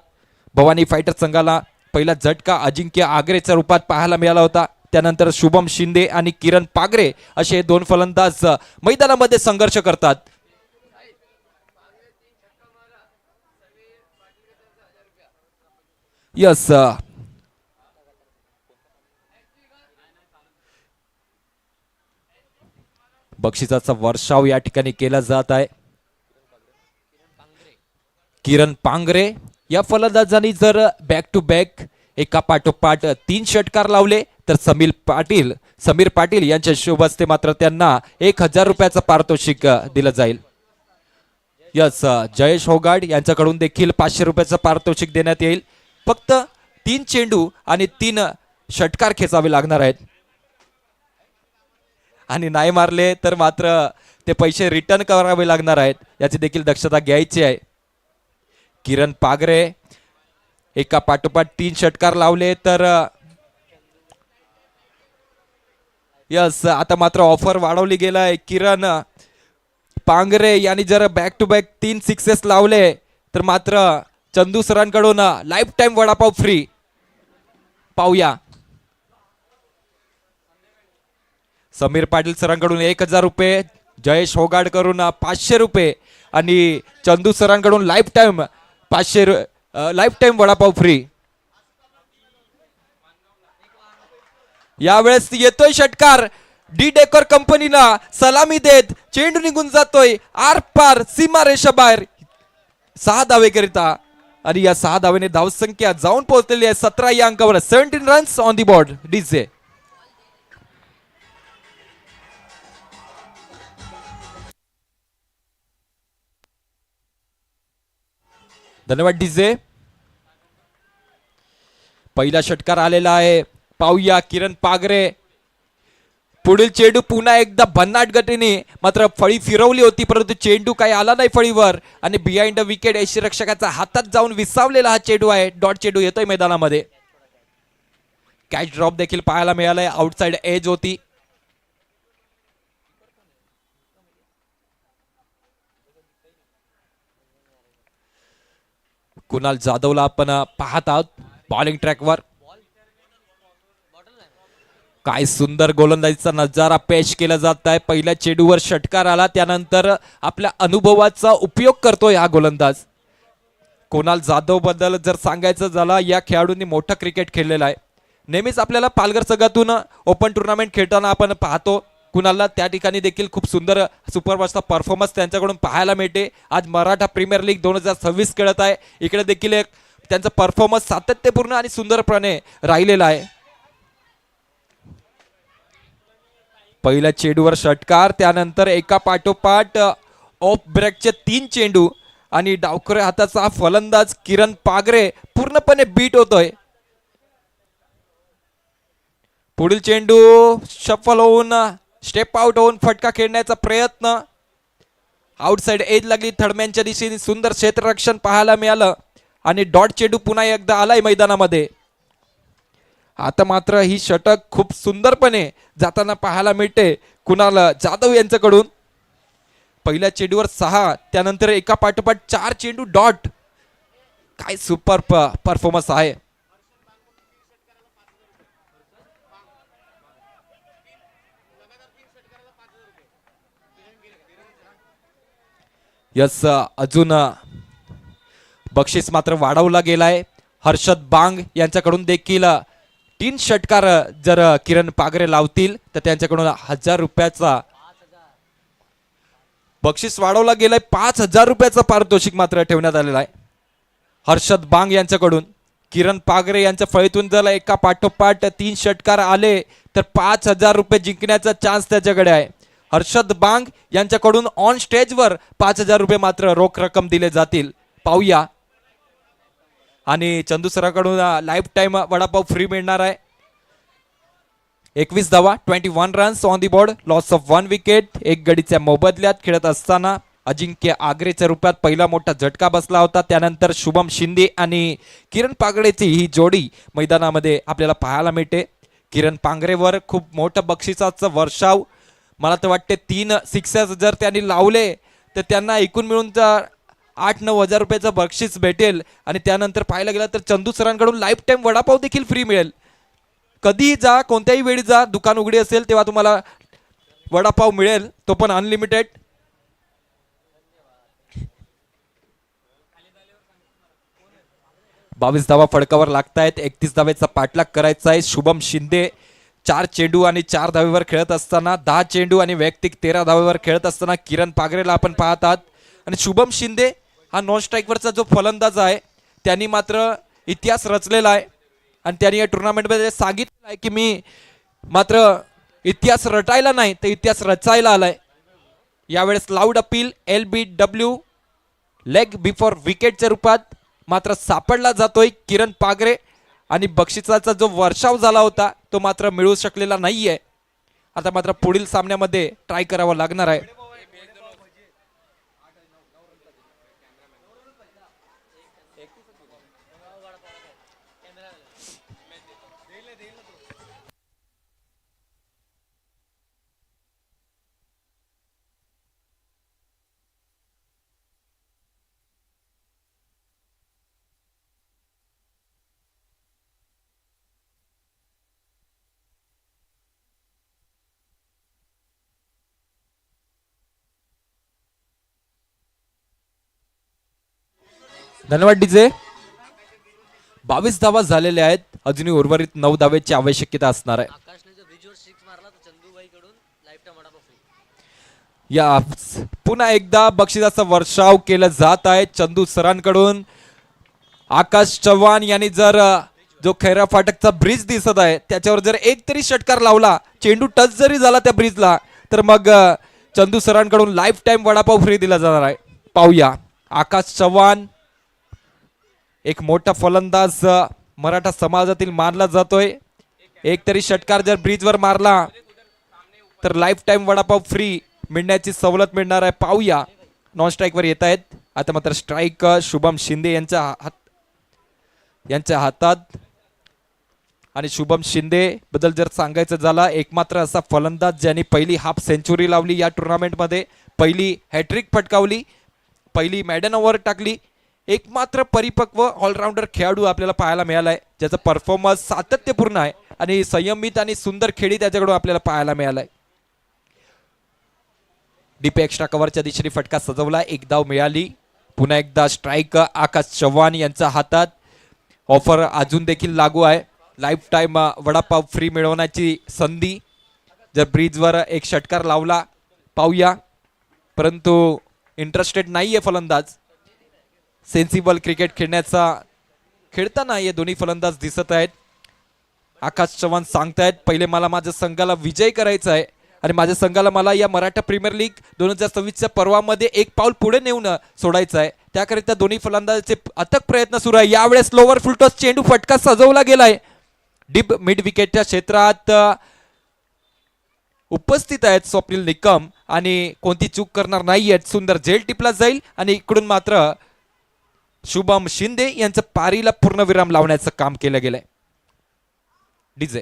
Speaker 1: भवानी फायटर संघाला पहिला झटका अजिंक्य आगरेच्या रूपात पाहायला मिळाला होता. त्यानंतर शुभम शिंदे आणि किरण पागरे असे 2 फलंदाज मैदानामध्ये संघर्ष करतात. यस, बक्षिसाचा वर्षाव या ठिकाणी केला जात आहे. किरण पांगरे या फलंदाजांनी जर बॅक टू बॅक एका पाठोपाठ 3 षटकार लावले तर समीर पाटील यांच्या शुभ हस्ते मात्र त्यांना 1000 रुपयाचं पारितोषिक दिलं जाईल. यस, जयेश होगाड यांच्याकडून देखील 500 रुपयाचं पारितोषिक देण्यात येईल. फक्त 3 चेंडू आणि 3 षटकार खेचावे लागणार आहेत आणि नाही मारले तर मात्र ते पैसे रिटर्न करावे लागणार आहेत. याची देखील दक्षता घ्यायची आहे. किरण पागरे एका पाठोपाठ 3 षटकार लावले तर यस, आता मात्र ऑफर वाढवली गेलाय. किरण पांगरे यांनी जर बॅक टू बॅक 3 सिक्सेस लावले तर मात्र चंदू सरांकडून लाईफ टाइम वडापाव फ्री. पाहूया. समीर पाटील सरांकडून 1000 रुपये, जयेश होगाड कडून 500 रुपये आणि चंदू सरांकडून life time 500 life time vada pav free. यावेळेस येतोय षटकार. डी डेकर कंपनीला सलामी देत चेंडू निघून जातोय आर पार सीमा रेषा बाहेर. 6 धावेकरिता आणि या 6 धावेने धावसंख्या जाऊन पोहोचलेली आहे 17 या अंकावर. 17 runs on the board. DJ धन्यवाद डीजे. पहिला षटकार आलेला आहे. पाहूया किरण पागरे. पुढील चेंडू पुन्हा एकदा भन्नाट गतीने मात्र फळी फिरवली होती परंतु चेंडू काही आला नाही फळीवर आणि बिहाइंड द विकेट यष्टीरक्षकाचा हातात जाऊन विसावलेला हा चेंडू आहे. डॉट चेंडू येतोय मैदानामध्ये. कॅच ड्रॉप देखील पाहायला मिळालाय. आउटसाइड एज होती. कुणाल जाधवला आपण पाहत आहोत बॉलिंग ट्रॅकवर. काय सुंदर गोलंदाजीचा नजारा पेश केला जात आहे. पहिल्या चेंडूवर षटकार आला त्यानंतर आपल्या अनुभवाचा उपयोग करतोय हा गोलंदाज. कुणाल जाधव बद्दल जर सांगायचं झालं या खेळाडूंनी मोठं क्रिकेट खेळलेलं आहे. नेहमीच आपल्याला पालघर संघातून ओपन टुर्नामेंट खेळताना आपण पाहतो. कुणालला त्या ठिकाणी देखील खूप सुंदर सुपरफास्टचा परफॉर्मन्स त्यांच्याकडून पाहायला मिळते. आज मराठा प्रीमियर लीग 2026 खेळत आहे. इकडे देखील एक त्यांचा परफॉर्मन्स सातत्यपूर्ण आणि सुंदरपणे राहिलेला आहे. पहिल्या चेंडूवर षटकार त्यानंतर एका पाठोपाठ ऑफ ब्रेकचे 3 चेंडू आणि डावखरे हाताचा हा फलंदाज किरण पागरे पूर्णपणे बीट होतोय. पुढील चेंडू शफल होऊन स्टेप आउट होऊन फटका खेळण्याचा प्रयत्न. आउटसाइड एज लागली थडम्यांच्या दिशेने. सुंदर क्षेत्ररक्षण पाहायला मिळालं आणि डॉट चेंडू पुन्हा एकदा आलाय मैदानामध्ये. आता मात्र ही षटक खूप सुंदरपणे जाताना पाहायला मिळते कुणाल जाधव यांच्याकडून. पहिल्या चेंडूवर 6 त्यानंतर एका पाठोपाठ 4 चेंडू डॉट. काय सुपर परफॉर्मन्स आहे. यस अजून बक्षीस मात्र वाढवला गेलाय. हर्षद बांग यांच्याकडून देखील 3 षटकार जर किरण पागरे लावतील तर त्यांच्याकडून 1000 रुपयाचा बक्षीस वाढवला गेलाय. 5000 रुपयाचा पारितोषिक मात्र ठेवण्यात आलेला आहे हर्षद बांग यांच्याकडून. किरण पागरे यांच्या फळीतून जर एका पाठोपाठ 3 षटकार आले तर 5000 रुपये जिंकण्याचा चान्स त्याच्याकडे आहे. हर्षद बांग यांच्याकडून ऑन स्टेजवर 5000 रुपये मात्र रोख रक्कम दिले जातील. पाहूया. आणि चंदू सराकडून लाईफ टाइम वडापाव फ्री मिळणार आहे. 21 धावा 21 runs on the board. Loss of 1 wicket. एक गडीच्या मोबदल्यात खेळत असताना अजिंक्य आगरेच्या रूपात पहिला मोठा झटका बसला होता. त्यानंतर शुभम शिंदे आणि किरण पागरेची ही जोडी मैदानामध्ये आपल्याला पाहायला मिळते. किरण पांगरेवर खूप मोठं बक्षिसाचं वर्षाव. मला तर वाटते 3 सिक्सर्स जर त्यांनी लावले तर त्यांना एकूण मिळून 8-9 हजार रुपयाचं बक्षीस भेटेल. आणि त्यानंतर पाहायला गेलं तर चंदू सरांकडून लाईफ टाइम वडापाव देखील फ्री मिळेल. कधीही जा कोणत्याही वेळी जा दुकान उघडी असेल तेव्हा तुम्हाला वडापाव मिळेल तो पण अनलिमिटेड. बावीस धावा फडकावर लागतायत. 31 धावेचा पाठलाग करायचा आहे. शुभम शिंदे 4 चेंडू आणि 4 धावेवर खेळत असताना 10 चेंडू आणि वैयक्तिक 13 धावेवर खेळत असताना किरण पागरेला आपण पाहत आहात. आणि शुभम शिंदे हा नॉन स्ट्राईकवरचा जो फलंदाज आहे त्यांनी मात्र इतिहास रचलेला आहे. आणि त्यांनी या टुर्नामेंटमध्ये सांगितलं आहे की मी मात्र इतिहास रटायला नाही तर इतिहास रचायला आलाय. यावेळेस loud appeal LBW leg before विकेटच्या रूपात मात्र सापडला जातोय किरण पागरे. आणि बक्षिसाचा जो वर्षाव झाला होता तो मात्र मिळू शकलेला नाहीये. आता मात्र पुढील सामन्यामध्ये ट्राय करावा लागणार आहे. धन्यवाद डीजे. 22 धावा झालेल्या आहेत. अजूनही उर्वरित 9 धावेची आवश्यकता असणार आहे. या पुन्हा एकदा बक्षिसाचा वर्षाव केला जात आहे चंदू सरांकडून. आकाश चव्हाण यांनी जर जो खैरा फाटकचा ब्रिज दिसत आहे त्याच्यावर जर एक तरी षटकार लावला, चेंडू टच जरी झाला त्या ब्रिजला, तर मग चंदू सरांकडून लाईफ टाइम वडापाव फ्री दिला जाणार आहे. पाहूया आकाश चव्हाण, एक मोठा फलंदाज मराठा समाजातील मानला जातोय. एक तरी षटकार जर ब्रिजवर मारला तर लाईफ टाइम वडापाव फ्री मिळण्याची सवलत मिळणार आहे. पाहूया नॉन स्ट्राईक वर येत आहेत. आता मात्र स्ट्राईक शुभम शिंदे यांच्या हातात. आणि शुभम शिंदे बद्दल जर सांगायचं झालं, एकमात्र असा फलंदाज ज्यांनी पहिली हाफ सेंचुरी लावली या टुर्नामेंटमध्ये, पहिली हॅट्रिक फटकावली, पहिली मॅडन ओव्हर टाकली, एकमात्र परिपक्व ऑलराऊंडर खेळाडू आपल्याला पाहायला मिळालाय, ज्याचा परफॉर्मन्स सातत्यपूर्ण आहे आणि संयमित आणि सुंदर खेळी त्याच्याकडून आपल्याला पाहायला मिळालाय. डीप एक्स्ट्रा कव्हरच्या दिशेने फटका सजवला, एक धाव मिळाली. पुन्हा एकदा स्ट्राईक आकाश चव्हाण यांच्या हातात. ऑफर अजून देखील लागू आहे, लाईफ टाइम वडापाव फ्री मिळवण्याची संधी जर ब्रिजवर एक षटकार लावला. पाहूया, परंतु इंटरेस्टेड नाहीये फलंदाज. सेन्सिबल क्रिकेट खेळताना हे दोन्ही फलंदाज दिसत आहेत. आकाश चव्हाण सांगतायत, पहिले मला माझ्या संघाला विजय करायचा आहे आणि माझ्या संघाला मला या मराठा प्रीमियर लीग 2026च्या पर्वामध्ये एक पाऊल पुढे नेऊन सोडायचं आहे. त्याकरिता दोन्ही फलंदाजाचे अथक प्रयत्न सुरू आहे. यावेळेस लोवर फुलटॉस चेंडू फटका सजवला गेलाय. डीप मिड विकेटच्या क्षेत्रात उपस्थित आहेत स्वप्नील निकम आणि कोणती चूक करणार नाहीयेत. सुंदर झेल टिपला जाईल आणि इकडून मात्र शुभम शिंदे यांचं पारीला पूर्णविराम लावण्याचं काम केलं गेलंय. डीजे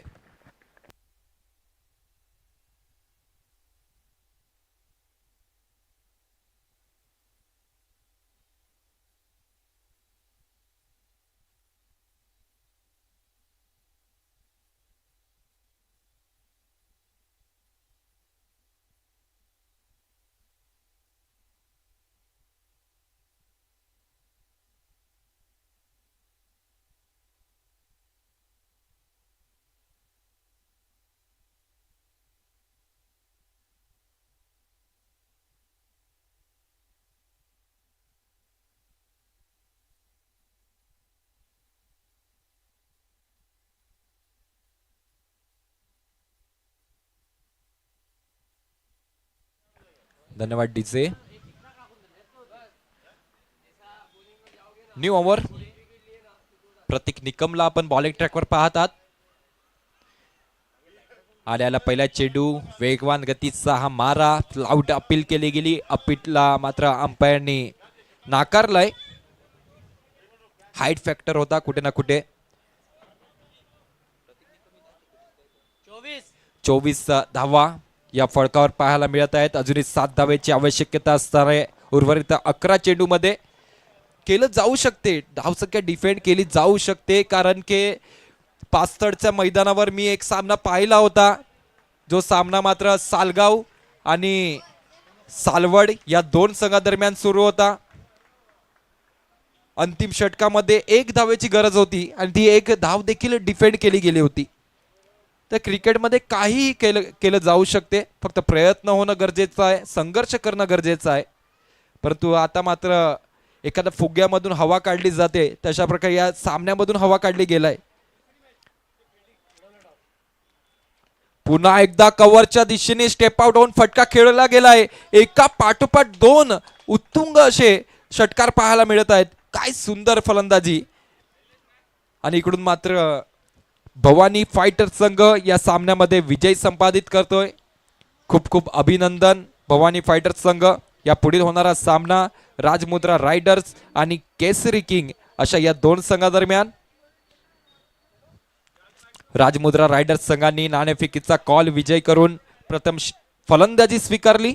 Speaker 1: धन्यवाद डीजे. न्यू ओव्हर, प्रतीक निकमला आपण बॉलिंग ट्रॅकवर पाहतात. आल्याला पहिला चेंडू, वेगवान गतीचा हा मारा, आउट अपील केली गेली. अपीलला मात्र अंपायरनी नाकारलाय. हाईट फॅक्टर होता कुठे ना कुठे. 24 धावा या फळकावर पाहायला मिळत आहेत. अजूनही 7 धावेची आवश्यकता असणार आहे. उर्वरित 11 चेंडू मध्ये केलं जाऊ शकते, धावसंख्या डिफेंड केली जाऊ शकते, कारण की पास्तडच्या मैदानावर मी एक सामना पाहिला होता, जो सामना मात्र सालगाव आणि सालवड या दोन संघादरम्यान सुरू होता. अंतिम षटकामध्ये 1 धावेची गरज होती आणि ती 1 धाव देखील डिफेंड केली गेली होती. तर क्रिकेटमध्ये काहीही केलं जाऊ शकते, फक्त प्रयत्न होणं गरजेचं आहे, संघर्ष करणं गरजेचं आहे. परंतु आता मात्र एखाद्या फुग्यामधून हवा काढली जाते तशा प्रकारे या सामन्यामधून हवा काढली गेलाय. पुन्हा एकदा कव्हरच्या दिशेने स्टेप आउट होऊन फटका खेळला गेलाय. एका पाठोपाठ 2 उत्तुंग असे षटकार पाहायला मिळत आहेत. काय सुंदर फलंदाजी. आणि इकडून मात्र भवानी फायटर संघ या सामन्यामध्ये विजय संपादित करतोय. खूप खूप अभिनंदन भवानी फायटर संघ. या पुढील होणारा सामना राजमुद्रा रायडर्स आणि केसरी किंग अशा या 2 संघादरम्यान. राजमुद्रा रायडर्स संघांनी नाणेफेकीचा कॉल विजय करून प्रथम फलंदाजी स्वीकारली.